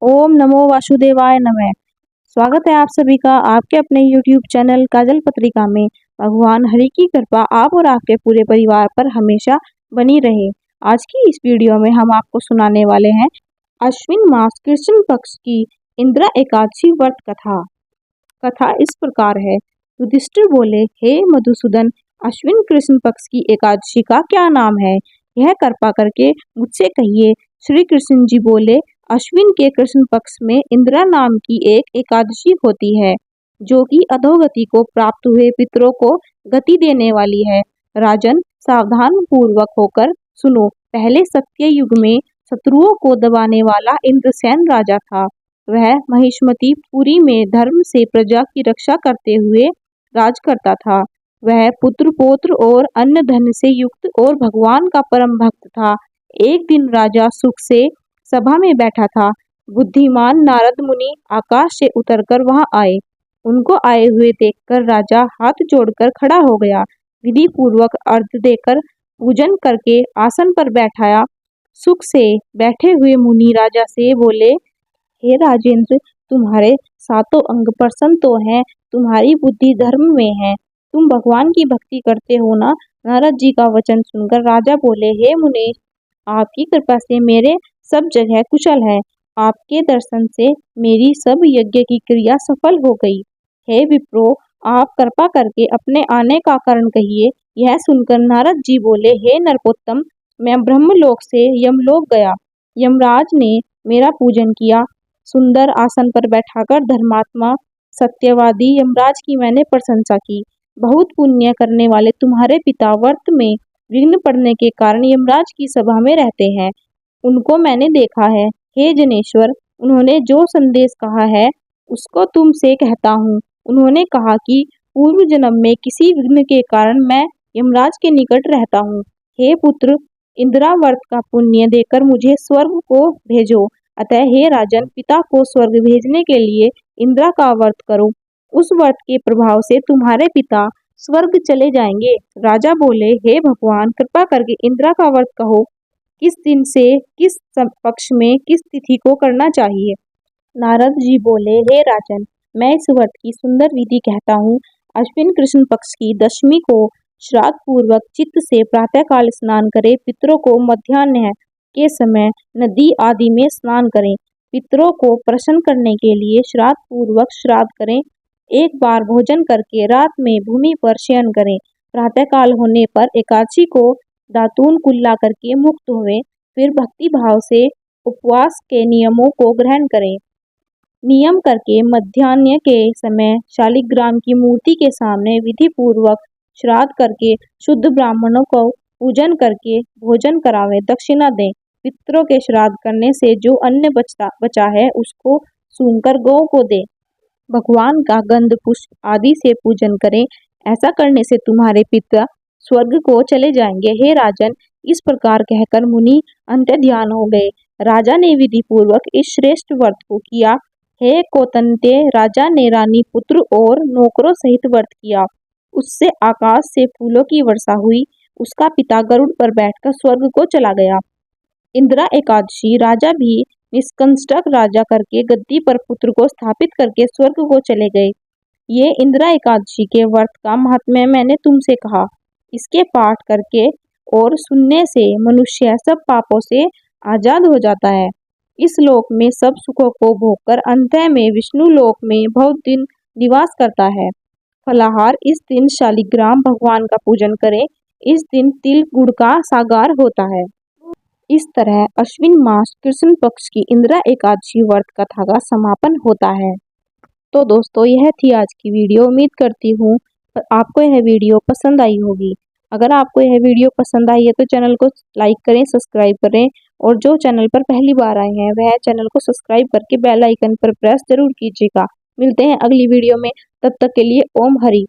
ओम नमो वासुदेवाय नमः। स्वागत है आप सभी का आपके अपने YouTube चैनल काजल पत्रिका में। भगवान हरि की कृपा आप और आपके पूरे परिवार पर हमेशा बनी रहे। आज की इस वीडियो में हम आपको सुनाने वाले हैं अश्विन मास कृष्ण पक्ष की इंदिरा एकादशी व्रत कथा। कथा इस प्रकार है। युधिष्ठिर बोले, हे मधुसूदन, अश्विन कृष्ण पक्ष की एकादशी का क्या नाम है, यह कृपा करके मुझसे कहिए। श्री कृष्ण जी बोले, अश्विन के कृष्ण पक्ष में इंदिरा नाम की एक एकादशी होती है, जो कि अधोगति को प्राप्त हुए पितरों को गति देने वाली है। राजन, सावधान पूर्वक होकर सुनो। पहले सत्य युग में शत्रुओं को दबाने वाला इंद्रसेन राजा था। वह महिष्मती पुरी में धर्म से प्रजा की रक्षा करते हुए राज करता था। वह पुत्र पौत्र और अन्य धन से युक्त और भगवान का परम भक्त था। एक दिन राजा सुख से सभा में बैठा था। बुद्धिमान नारद मुनि आकाश से उतरकर वहां आए। उनको आए हुए देखकर राजा हाथ जोड़कर खड़ा हो गया। विधि पूर्वक अर्घ्य देकर पूजन करके आसन पर बैठाया। सुख से बैठे हुए मुनि राजा से बोले, हे राजेंद्र, तुम्हारे सातों अंग प्रसन्न तो हैं, तुम्हारी बुद्धि धर्म में है, तुम भगवान की भक्ति करते हो ना। नारद जी का वचन सुनकर राजा बोले, हे मुनि, आपकी कृपा से मेरे सब जगह कुशल है। आपके दर्शन से मेरी सब यज्ञ की क्रिया सफल हो गई। हे विप्रो, आप कृपा करके अपने आने का कारण कहिए। यह सुनकर नारद जी बोले, हे नरपोत्तम, मैं ब्रह्मलोक से यमलोक गया। यमराज ने मेरा पूजन किया। सुंदर आसन पर बैठाकर धर्मात्मा सत्यवादी यमराज की मैंने प्रशंसा की। बहुत पुण्य करने वाले तुम्हारे पिता व्रत में विघ्न पड़ने के कारण यमराज की सभा में रहते हैं। उनको मैंने देखा है। हे जनेश्वर, उन्होंने जो संदेश कहा है उसको तुमसे कहता हूँ। उन्होंने कहा कि पूर्व जन्म में किसी विघ्न के कारण मैं यमराज के निकट रहता हूँ। हे पुत्र, इंदिरा व्रत का पुण्य देकर मुझे स्वर्ग को भेजो। अतः हे राजन, पिता को स्वर्ग भेजने के लिए इंदिरा का व्रत करो। उस व्रत के प्रभाव से तुम्हारे पिता स्वर्ग चले जाएंगे। राजा बोले, हे भगवान, कृपा करके इंदिरा का व्रत कहो। किस दिन से किस पक्ष में किस तिथि को करना चाहिए। नारद जी बोले, हे राजन, मैं इस व्रत की सुंदर विधि कहता हूँ। अश्विन कृष्ण पक्ष की दशमी को श्राद्ध पूर्वक चित्त से प्रातःकाल स्नान करें। पितरों को मध्याह्न के समय नदी आदि में स्नान करें। पितरों को प्रसन्न करने के लिए श्राद्ध पूर्वक श्राद्ध करें। एक बार भोजन करके रात में भूमि पर शयन करें। प्रातःकाल होने पर एकादशी को दातून कुल्ला करके मुक्त हुए। फिर भक्ति भाव से उपवास के नियमों को ग्रहण करें। नियम करके मध्याह्न के समय शालिग्राम की मूर्ति के सामने विधि पूर्वक श्राद्ध करके शुद्ध ब्राह्मणों को पूजन करके भोजन करावे, दक्षिणा दें। पितरों के श्राद्ध करने से जो अन्न बचा है उसको सूंघकर गौ को दे। भगवान का गंध पुष्प आदि से पूजन करें। ऐसा करने से तुम्हारे पिता स्वर्ग को चले जाएंगे। हे राजन, इस प्रकार कहकर मुनि अंत्य ध्यान हो गए। राजा ने विधि पूर्वक इस श्रेष्ठ व्रत को किया। हे कौतन्य, राजा ने रानी, पुत्र और नौकरों सहित व्रत किया। उससे आकाश से फूलों की वर्षा हुई। उसका पिता गरुड़ पर बैठकर स्वर्ग को चला गया। इंदिरा एकादशी राजा भी निष्कंटक राजा करके गद्दी पर पुत्र को स्थापित करके स्वर्ग को चले गए। ये इंदिरा एकादशी के व्रत का महात्म्य मैंने तुमसे कहा। इसके पाठ करके और सुनने से मनुष्य सब पापों से आजाद हो जाता है। इस लोक में सब सुखों को भोगकर अंत में विष्णु लोक में बहुत दिन निवास करता है। फलाहार, इस दिन शालिग्राम भगवान का पूजन करें। इस दिन तिल गुड़ का सागार होता है। इस तरह अश्विन मास कृष्ण पक्ष की इंदिरा एकादशी व्रत कथा का समापन होता है। तो दोस्तों, यह थी आज की वीडियो। उम्मीद करती हूँ आपको यह वीडियो पसंद आई होगी। अगर आपको यह वीडियो पसंद आई है तो चैनल को लाइक करें, सब्सक्राइब करें, और जो चैनल पर पहली बार आए हैं वह चैनल को सब्सक्राइब करके बेल आइकन पर प्रेस जरूर कीजिएगा। मिलते हैं अगली वीडियो में, तब तक के लिए ओम हरि।